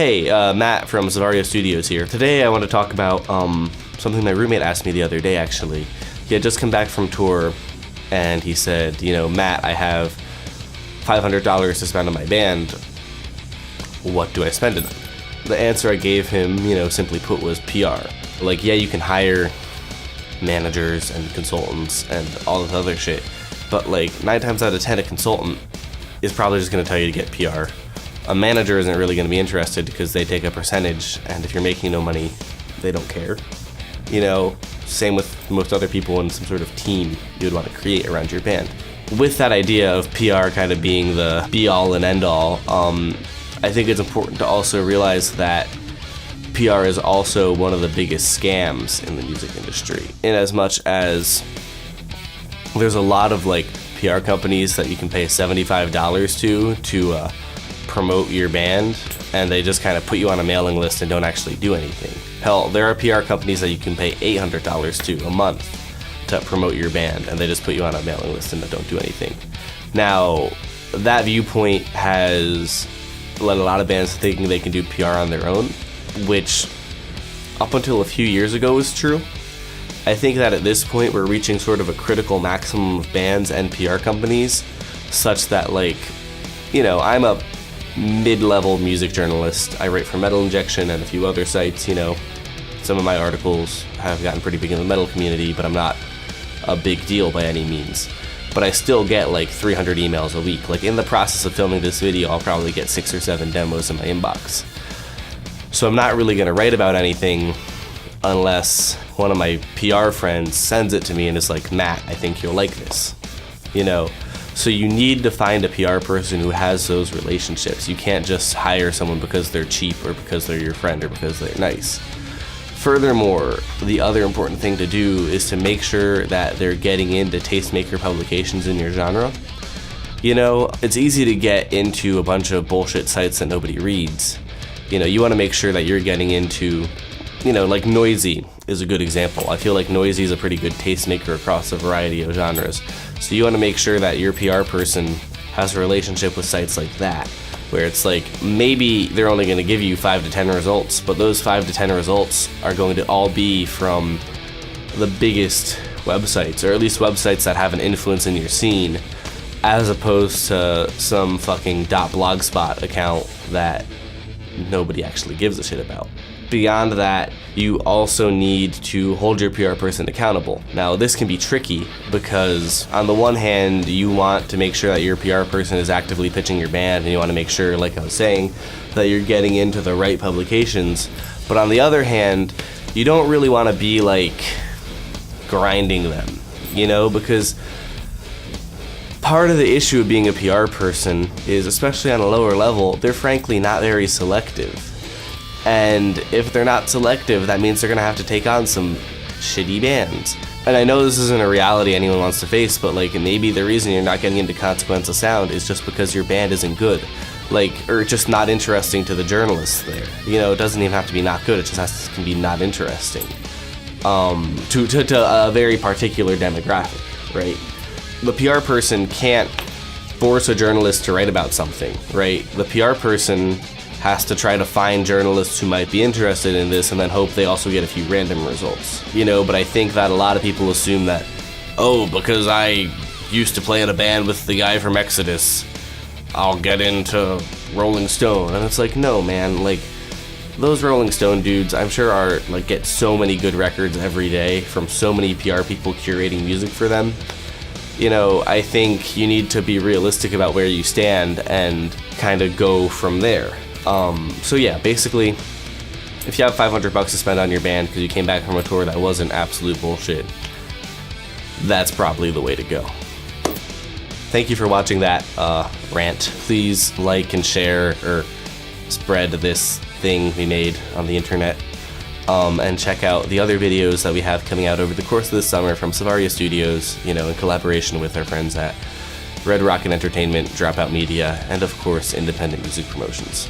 Hey, Matt from Savaria Studios here. Today I want to talk about something my roommate asked me the other day, actually. He had just come back from tour, and he said, you know, Matt, I have $500 to spend on my band. What do I spend it on? The answer I gave him, you know, simply put, was PR. Like, yeah, you can hire managers and consultants and all this other shit, but like 9 times out of 10 a consultant is probably just going to tell you to get PR. A manager isn't really going to be interested because they take a percentage, and if you're making no money, they don't care. You know, same with most other people in some sort of team you would want to create around your band. With that idea of PR kind of being the be-all and end-all, I think it's important to also realize that PR is also one of the biggest scams in the music industry, in as much as there's a lot of like PR companies that you can pay $75 to promote your band, and they just kind of put you on a mailing list and don't actually do anything. Hell, there are PR companies that you can pay $800 to a month to promote your band, and they just put you on a mailing list and don't do anything. Now, that viewpoint has led a lot of bands thinking they can do PR on their own, which up until a few years ago was true. I think that at this point we're reaching sort of a critical maximum of bands and PR companies, such that, like, you know, I'm a mid-level music journalist. I write for Metal Injection and a few other sites. You know, some of my articles have gotten pretty big in the metal community, but I'm not a big deal by any means. But I still get like 300 emails a week. Like, in the process of filming this video, I'll probably get 6 or 7 demos in my inbox. So I'm not really going to write about anything unless one of my PR friends sends it to me and is like, Matt, I think you'll like this. You know, so you need to find a PR person who has those relationships. You can't just hire someone because they're cheap or because they're your friend or because they're nice. Furthermore, the other important thing to do is to make sure that they're getting into tastemaker publications in your genre. You know, it's easy to get into a bunch of bullshit sites that nobody reads. You know, you want to make sure that you're getting into, you know, like Noisy is a good example. I feel like Noisy is a pretty good tastemaker across a variety of genres. So you want to make sure that your PR person has a relationship with sites like that, where it's like, maybe they're only going to give you 5 to 10 results, but those 5 to 10 results are going to all be from the biggest websites, or at least websites that have an influence in your scene, as opposed to some fucking .blogspot account that nobody actually gives a shit about. Beyond that, you also need to hold your PR person accountable. Now, this can be tricky because on the one hand, you want to make sure that your PR person is actively pitching your band, and you want to make sure, like I was saying, that you're getting into the right publications. But on the other hand, you don't really want to be like grinding them, you know, because part of the issue of being a PR person is, especially on a lower level, they're frankly not very selective. And if they're not selective, that means they're going to have to take on some shitty bands. And I know this isn't a reality anyone wants to face, but like, maybe the reason you're not getting into Consequence of Sound is just because your band isn't good. Like, or just not interesting to the journalists there. You know, it doesn't even have to be not good, it just can be not interesting. To a very particular demographic, right? The PR person can't force a journalist to write about something, right? The PR person has to try to find journalists who might be interested in this and then hope they also get a few random results. You know, but I think that a lot of people assume that, oh, because I used to play in a band with the guy from Exodus, I'll get into Rolling Stone. And it's like, no, man, like, those Rolling Stone dudes, I'm sure are, like, get so many good records every day from so many PR people curating music for them. You know, I think you need to be realistic about where you stand and kind of go from there. So yeah, basically, if you have $500 to spend on your band because you came back from a tour that wasn't absolute bullshit, that's probably the way to go. Thank you for watching that rant. Please like and share or spread this thing we made on the internet. And check out the other videos that we have coming out over the course of this summer from Savaria Studios, you know, in collaboration with our friends at Red Rocket Entertainment, Dropout Media, and of course, Independent Music Promotions.